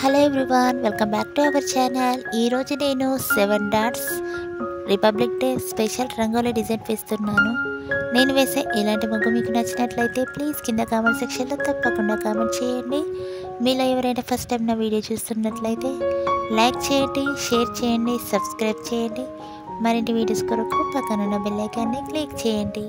Hello everyone, welcome back to our channel. ఈరోజు నేను 7 dots republic day special rangoli design వేస్తున్నాను. నేను వేసే ఇలాంటి ముగ్గు మీకు నచ్చినట్లయితే ప్లీజ్ కింద కామెంట్ సెక్షన్లో తప్పకుండా కామెంట్ చేయండి. మీలో ఎవరైనా ఫస్ట్ టైం నా వీడియో చూస్తున్నట్లయితే లైక్ చేయండి, షేర్ చేయండి, సబ్స్క్రైబ్ చేయండి. మరిన్ని వీడియోస్ కొరకు పక్కనున్న బెల్ ఐకాన్ని క్లిక్ చేయండి.